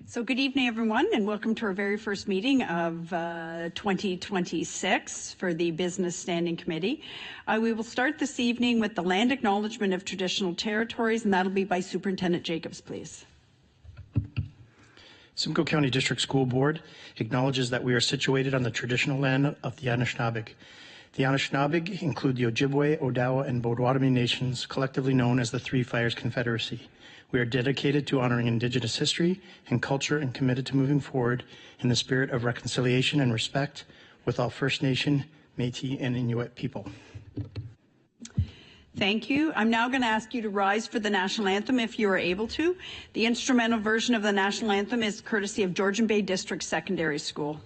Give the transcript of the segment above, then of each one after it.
So good evening, everyone, and welcome to our very first meeting of 2026 for the Business Standing Committee. We will start this evening with the land acknowledgement of traditional territories, and that'll be by Superintendent Jacobs, please. Simcoe County District School Board acknowledges that we are situated on the traditional land of the Anishinaabe. The Anishinaabe include the Ojibwe, Odawa, and Potawatomi nations, collectively known as the Three Fires Confederacy. We are dedicated to honoring Indigenous history and culture and committed to moving forward in the spirit of reconciliation and respect with all First Nation, Métis, and Inuit people. Thank you. I'm now going to ask you to rise for the national anthem if you are able to. The instrumental version of the national anthem is courtesy of Georgian Bay District Secondary School.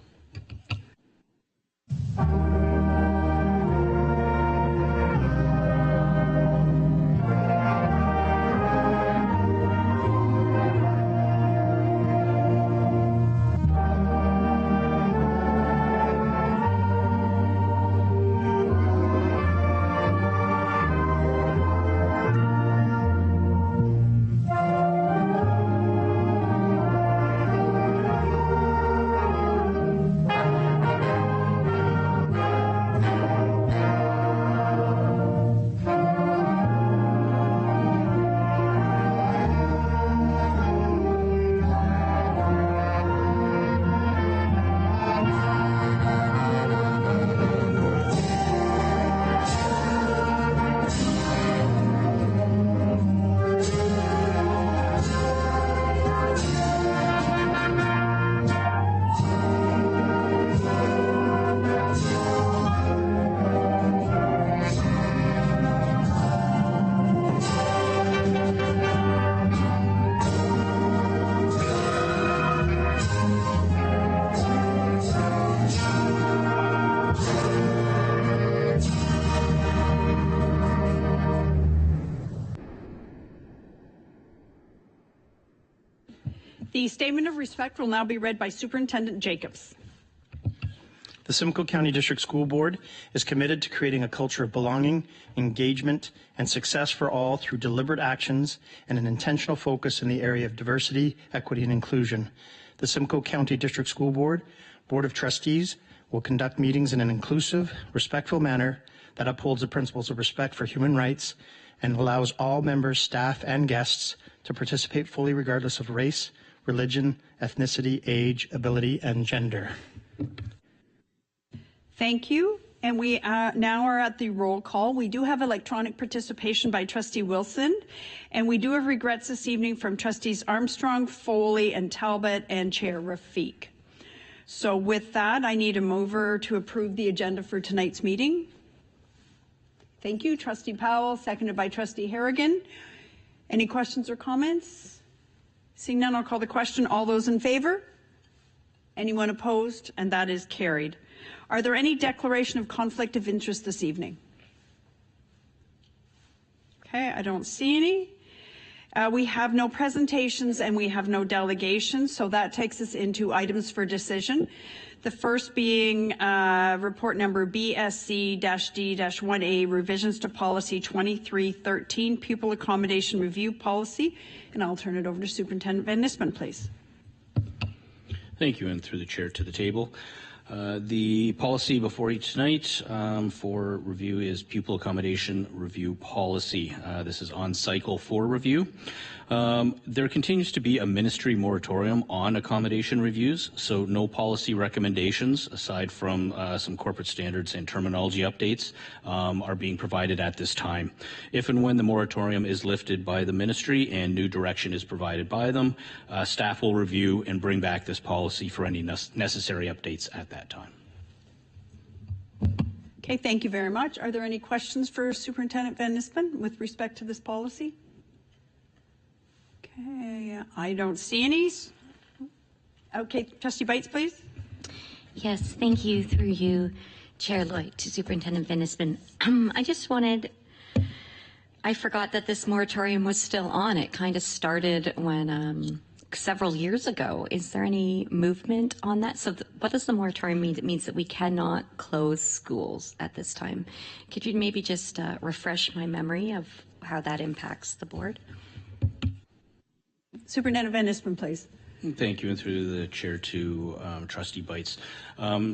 The statement of respect will now be read by Superintendent Jacobs. The Simcoe County District School Board is committed to creating a culture of belonging, engagement, and success for all through deliberate actions and an intentional focus in the area of diversity, equity, and inclusion. The Simcoe County District School Board Board of Trustees will conduct meetings in an inclusive, respectful manner that upholds the principles of respect for human rights and allows all members, staff, and guests to participate fully regardless of race, religion, ethnicity, age, ability, and gender. Thank you. And we now are at the roll call. We do have electronic participation by Trustee Wilson, and we do have regrets this evening from Trustees Armstrong, Foley, and Talbot, and Chair Rafiq. So with that, I need a mover to approve the agenda for tonight's meeting. Thank you. Trustee Powell, seconded by Trustee Harrigan. Any questions or comments? Seeing none, I'll call the question. All those in favor? Anyone opposed? And that is carried. Are there any declaration of conflict of interest this evening? Okay, I don't see any. We have no presentations and we have no delegations, so that takes us into items for decision. The first being report number BSC-D-1A, revisions to policy 2313, pupil accommodation review policy. And I'll turn it over to Superintendent Van Nispen, please. Thank you, and through the chair to the table. The policy before you tonight for review is pupil accommodation review policy. This is on cycle for review. There continues to be a ministry moratorium on accommodation reviews, so no policy recommendations aside from some corporate standards and terminology updates are being provided at this time. If and when the moratorium is lifted by the ministry and new direction is provided by them, staff will review and bring back this policy for any necessary updates at that time. Okay, thank you very much. Are there any questions for Superintendent Van Nispen with respect to this policy? Okay, I don't see any. Okay, Trustee Bites, please. Yes, thank you. Through you, Chair Lloyd, to Superintendent Van Nispen. I forgot that this moratorium was still on. It kind of started when several years ago. Is there any movement on that? So what does the moratorium mean? It means that we cannot close schools at this time. Could you maybe just refresh my memory of how that impacts the board? Superintendent Van Nispen, please. Thank you, and through the chair to Trustee Bites.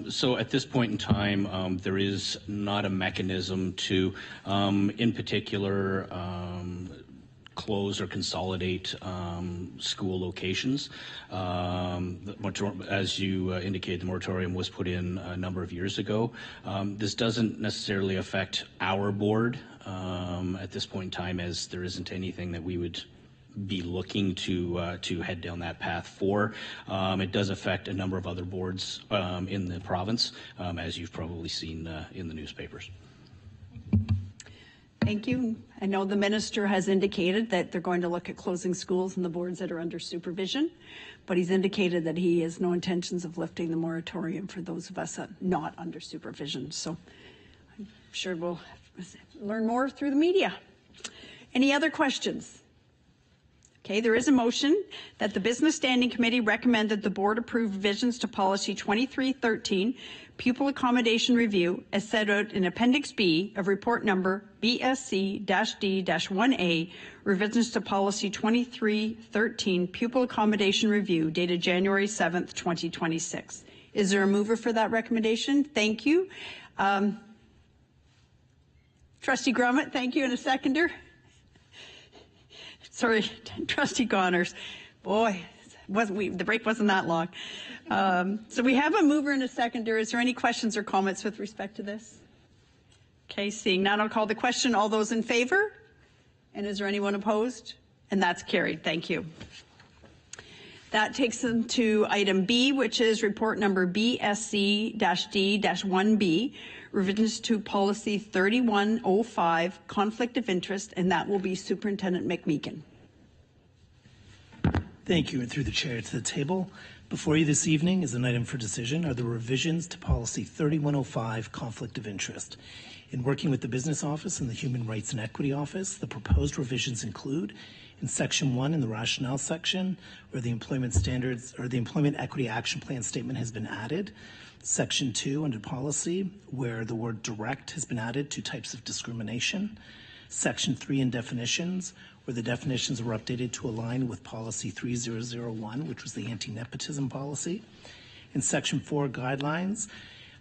So at this point in time, there is not a mechanism to, in particular, close or consolidate school locations. As you indicated, the moratorium was put in a number of years ago. This doesn't necessarily affect our board at this point in time, as there isn't anything that we would be looking to head down that path for. It does affect a number of other boards in the province, as you've probably seen in the newspapers. Thank you. I know the minister has indicated that they're going to look at closing schools and the boards that are under supervision, but he's indicated that he has no intentions of lifting the moratorium for those of us that are not under supervision. So I'm sure we'll learn more through the media. Any other questions? Okay, there is a motion that the Business Standing Committee recommend that the board approve revisions to Policy 2313, Pupil Accommodation Review, as set out in Appendix B of Report Number BSC-D-1A, revisions to Policy 2313, Pupil Accommodation Review, dated January 7th, 2026. Is there a mover for that recommendation? Thank you. Trustee Grummett, thank you, and a seconder. Sorry, Trustee Connors. Boy, the break wasn't that long. So we have a mover and a seconder. Is there any questions or comments with respect to this? Okay, seeing none, I'll call the question. All those in favor? And is there anyone opposed? And that's carried. Thank you. That takes them to item B, which is report number BSC-D-1B, revisions to policy 3105, conflict of interest, and that will be Superintendent McMeekin. Thank you, and through the chair to the table. Before you this evening is an item for decision are the revisions to policy 3105, conflict of interest. In working with the Business Office and the Human Rights and Equity Office, the proposed revisions include in Section 1 in the rationale section, where the employment standards or the employment equity action plan statement has been added. Section 2 under policy, where the word direct has been added to types of discrimination. Section 3 in definitions, where the definitions were updated to align with policy 3001, which was the anti-nepotism policy. In Section 4 guidelines,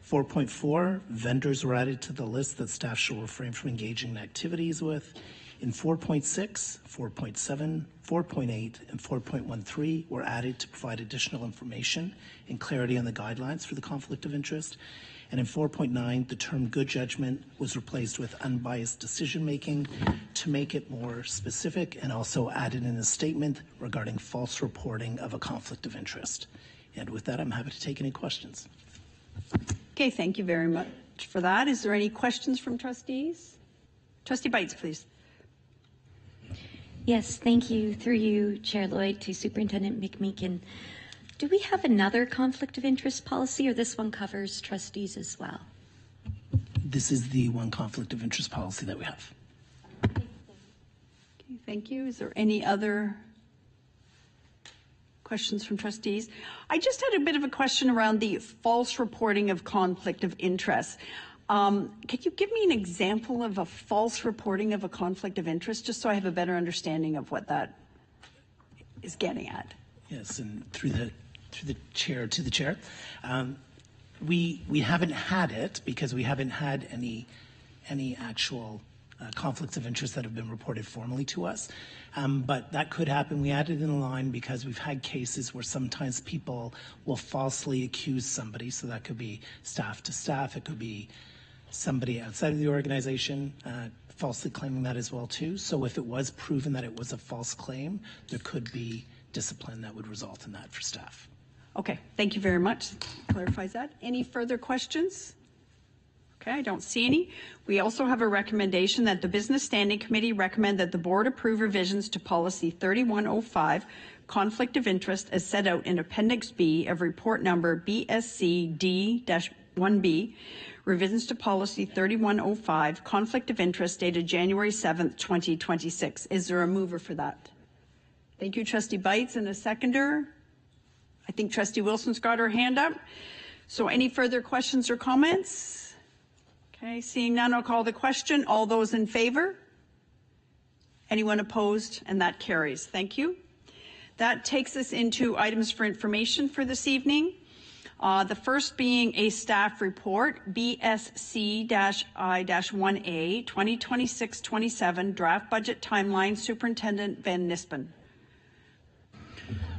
4.4, vendors were added to the list that staff shall refrain from engaging in activities with. In 4.6, 4.7, 4.8, and 4.13 were added to provide additional information and clarity on the guidelines for the conflict of interest. And in 4.9, the term good judgment was replaced with unbiased decision-making to make it more specific, and also added in a statement regarding false reporting of a conflict of interest. And with that, I'm happy to take any questions. Okay, thank you very much for that. Is there any questions from trustees? Trustee Bites, please. Yes, thank you. Through you, Chair Lloyd, to Superintendent McMeekin. Do we have another conflict of interest policy, or this one covers trustees as well? This is the one conflict of interest policy that we have. Okay, thank you. Is there any other questions from trustees? I just had a bit of a question around the false reporting of conflict of interest. Could you give me an example of a false reporting of a conflict of interest, just so I have a better understanding of what that is getting at? Yes, and through the chair to the chair, we haven't had it because we haven't had any actual conflicts of interest that have been reported formally to us. But that could happen. We added in a line because we've had cases where sometimes people will falsely accuse somebody. So that could be staff to staff. It could be somebody outside of the organization falsely claiming that as well too. So if it was proven that it was a false claim, there could be discipline that would result in that for staff. Okay, thank you very much. Clarifies that. Any further questions? Okay, I don't see any. We also have a recommendation that the Business Standing Committee recommend that the board approve revisions to policy 3105, conflict of interest, as set out in Appendix B of report number BSC-D-1B, revisions to policy 3105, conflict of interest, dated January 7th, 2026. Is there a mover for that? Thank you, Trustee Bites, and a seconder. I think Trustee Wilson's got her hand up. So any further questions or comments? Okay, seeing none, I'll call the question. All those in favor? Anyone opposed? And that carries. Thank you. That takes us into items for information for this evening. The first being a staff report, BSC-I-1A 2026-27 draft budget timeline, Superintendent Van Nispen.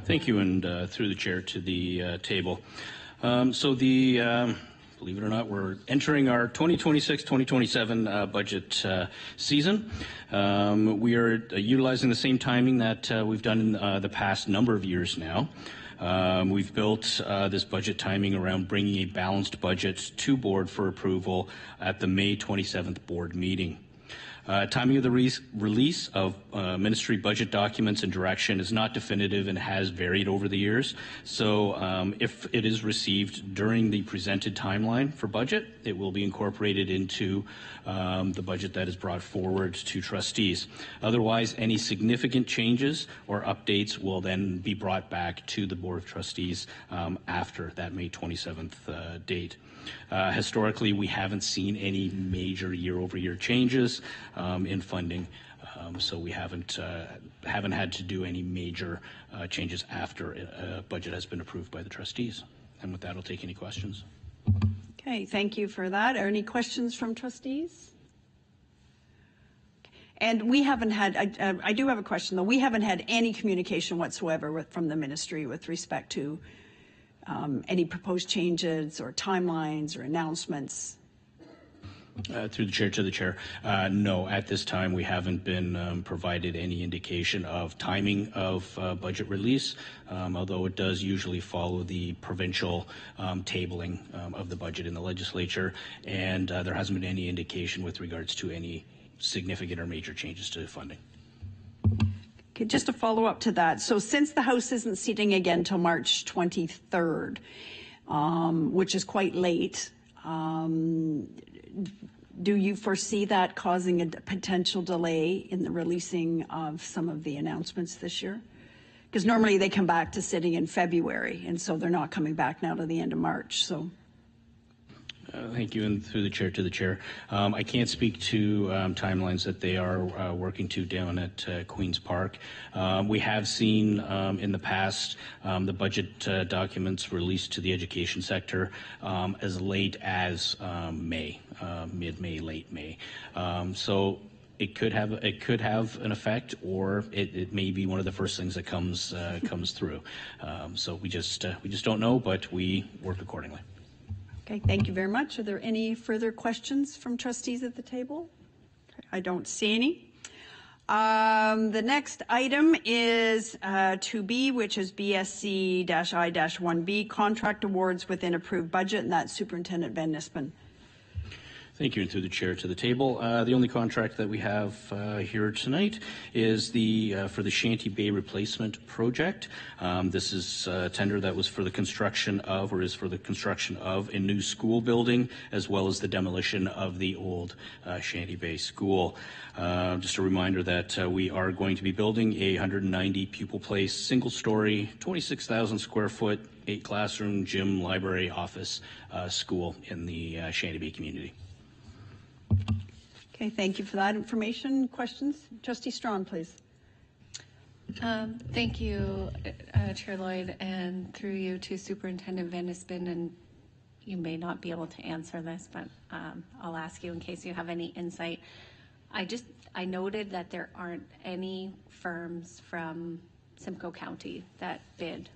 Thank you, and through the chair to the table. Believe it or not, we're entering our 2026-2027 budget season. We are utilizing the same timing that we've done in the past number of years now. We've built this budget timing around bringing a balanced budget to board for approval at the May 27th board meeting. Timing of the release of ministry budget documents and direction is not definitive and has varied over the years. So if it is received during the presented timeline for budget, it will be incorporated into the budget that is brought forward to trustees. Otherwise, any significant changes or updates will then be brought back to the Board of Trustees after that May 27th date. Historically, we haven't seen any major year-over-year changes in funding, so we haven't had to do any major changes after a budget has been approved by the trustees. And with that, I'll take any questions. Okay, thank you for that. Are any questions from trustees? And we haven't had, I do have a question though, we haven't had any communication whatsoever from the ministry with respect to any proposed changes or timelines or announcements? Through the chair to the chair, no, at this time we haven't been provided any indication of timing of budget release, although it does usually follow the provincial tabling of the budget in the legislature, and there hasn't been any indication with regards to any significant or major changes to funding. Okay, just to follow up to that, so since the House isn't sitting again till March 23rd, which is quite late, do you foresee that causing a potential delay in the releasing of some of the announcements this year? Because normally they come back to sitting in February, and so they're not coming back now to the end of March. So. Thank you, and through the chair to the chair. I can't speak to timelines that they are working to down at Queen's Park. We have seen in the past the budget documents released to the education sector as late as May, mid-May, late May. So it could have an effect, or it may be one of the first things that comes through. So we just don't know, but we work accordingly. Okay, thank you very much. Are there any further questions from trustees at the table? I don't see any. The next item is 2B, which is BSC-I-1B, contract awards within approved budget, and that's Superintendent Van Nispen. Thank you, and through the chair to the table. The only contract that we have here tonight is for the Shanty Bay replacement project. This is a tender that was for the construction of, or is for the construction of, a new school building, as well as the demolition of the old Shanty Bay School. Just a reminder that we are going to be building a 190 pupil place, single story, 26,000 square foot, 8 classroom, gym, library, office school in the Shanty Bay community. Okay, thank you for that information. Questions? Trustee Strawn, please. Thank you, Chair Lloyd, and through you to Superintendent Van Nispen. And you may not be able to answer this, but I'll ask you in case you have any insight. I noted that there aren't any firms from Simcoe County that bid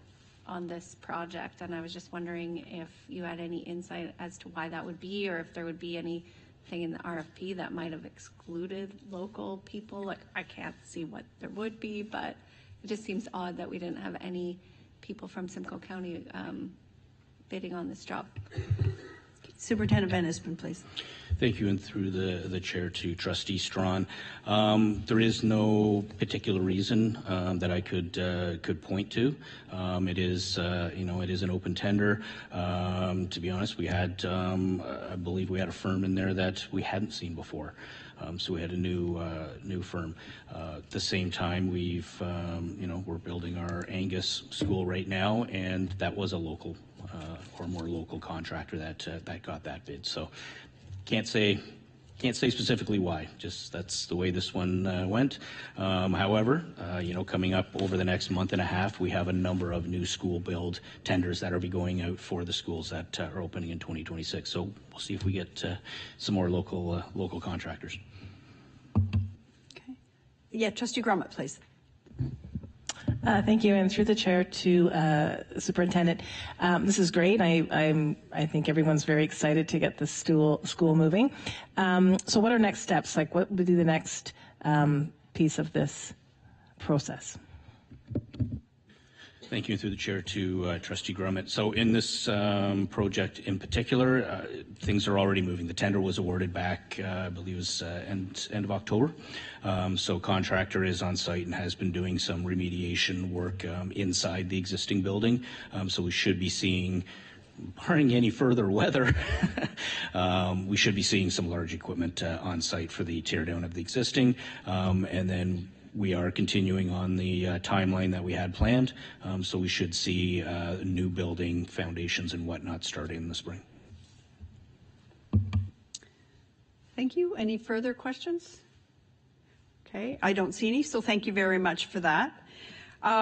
on this project, and I was just wondering if you had any insight as to why that would be, or if there would be anything in the RFP that might have excluded local people. Like, I can't see what there would be, but it just seems odd that we didn't have any people from Simcoe County bidding on this job. Superintendent Van Nispen, please. Thank you, and through the chair to Trustee Strawn. There is no particular reason that I could point to. It is it is an open tender. To be honest, we had I believe we had a firm in there that we hadn't seen before. So we had a new firm. At the same time, we're building our Angus school right now, and that was a local or more local contractor that got that bid. So can't say Can't say specifically why, just that's the way this one went. However, coming up over the next month and a half, we have a number of new school build tenders that will be going out for the schools that are opening in 2026. So we'll see if we get some more local contractors. Okay. Yeah, Trustee Grummet, please. Thank you, and through the chair to Superintendent. This is great. I think everyone's very excited to get the school moving. So what are next steps? Like, what would be the next piece of this process? Thank you, through the chair to Trustee Grummet. So in this project in particular, things are already moving. The tender was awarded back, I believe it was end of October. So contractor is on site and has been doing some remediation work inside the existing building. So we should be seeing, barring any further weather, we should be seeing some large equipment on site for the teardown of the existing, and then we are continuing on the timeline that we had planned, so we should see new building foundations and whatnot starting in the spring. Thank you. Any further questions? Okay, I don't see any, so thank you very much for that.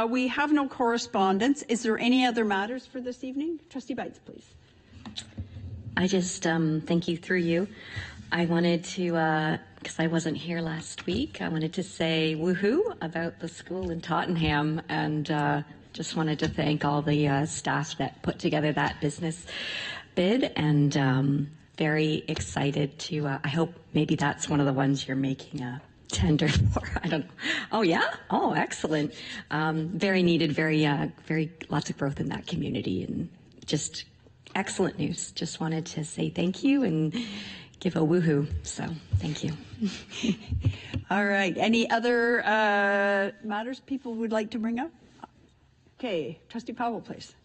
We have no correspondence. Is there any other matters for this evening? Trustee Bites, please. I just, thank you through you. I wanted to, because I wasn't here last week, I wanted to say woohoo about the school in Tottenham, and just wanted to thank all the staff that put together that business bid, and very excited to, I hope maybe that's one of the ones you're making a tender for. I don't know. Oh, yeah? Oh, excellent. Very needed, very lots of growth in that community, and just excellent news. Just wanted to say thank you and give a woohoo. So thank you. All right. Any other matters people would like to bring up? Okay. Trustee Powell, please.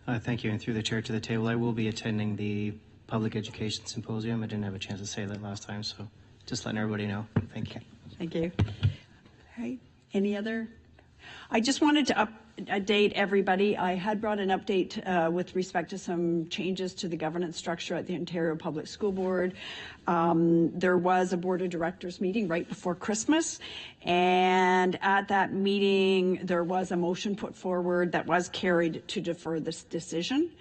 Thank you, and through the chair to the table, I will be attending the Public Education Symposium. I didn't have a chance to say that last time, so just letting everybody know. Thank you. Thank you. All right. Any other? I just wanted to update everybody. I had brought an update with respect to some changes to the governance structure at the Ontario Public School Board. There was a board of directors meeting right before Christmas, and at that meeting there was a motion put forward that was carried to defer this decision.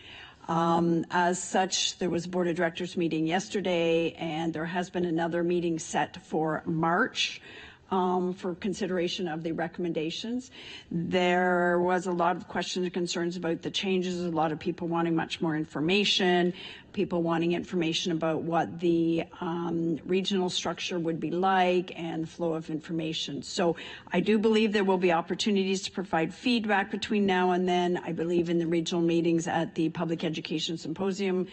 As such, there was a board of directors meeting yesterday, and there has been another meeting set for March for consideration of the recommendations. There was a lot of questions and concerns about the changes, a lot of people wanting much more information, people wanting information about what the regional structure would be like and the flow of information. So I do believe there will be opportunities to provide feedback between now and then. I believe in the regional meetings at the Public Education Symposium,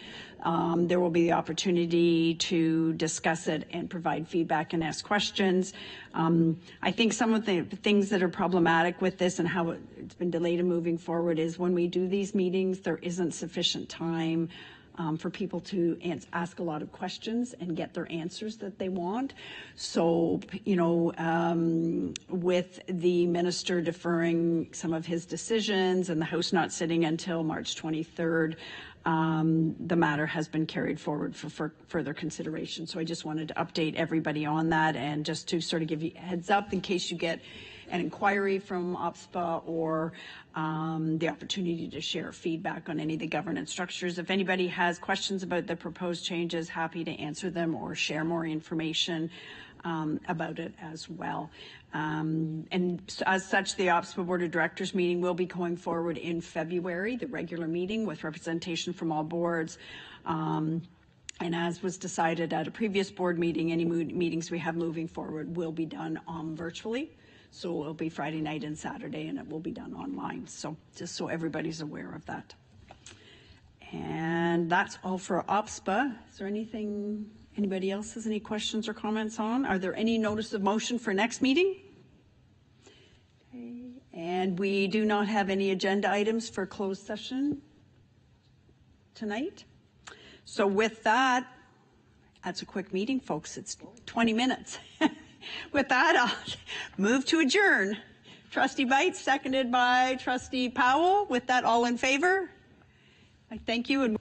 there will be the opportunity to discuss it and provide feedback and ask questions. I think some of the things that are problematic with this and how it's been delayed in moving forward is when we do these meetings, there isn't sufficient time for people to ask a lot of questions and get their answers that they want. So, with the minister deferring some of his decisions and the House not sitting until March 23rd, the matter has been carried forward for further consideration. So I just wanted to update everybody on that, and just to sort of give you a heads up in case you get an inquiry from OPSPA or the opportunity to share feedback on any of the governance structures. If anybody has questions about the proposed changes, happy to answer them or share more information about it as well. And as such, the OPSPA Board of Directors meeting will be going forward in February, the regular meeting with representation from all boards. And as was decided at a previous board meeting, any meetings we have moving forward will be done virtually. So it'll be Friday night and Saturday, and it will be done online. So just so everybody's aware of that. And that's all for OPSPA. Is there anything anybody else has any questions or comments on? Are there any notice of motion for next meeting? Okay. And we do not have any agenda items for closed session tonight. So with that, that's a quick meeting, folks. It's 20 minutes. With that, I'll move to adjourn. Trustee Bites, seconded by Trustee Powell. With that, all in favor? I thank you. And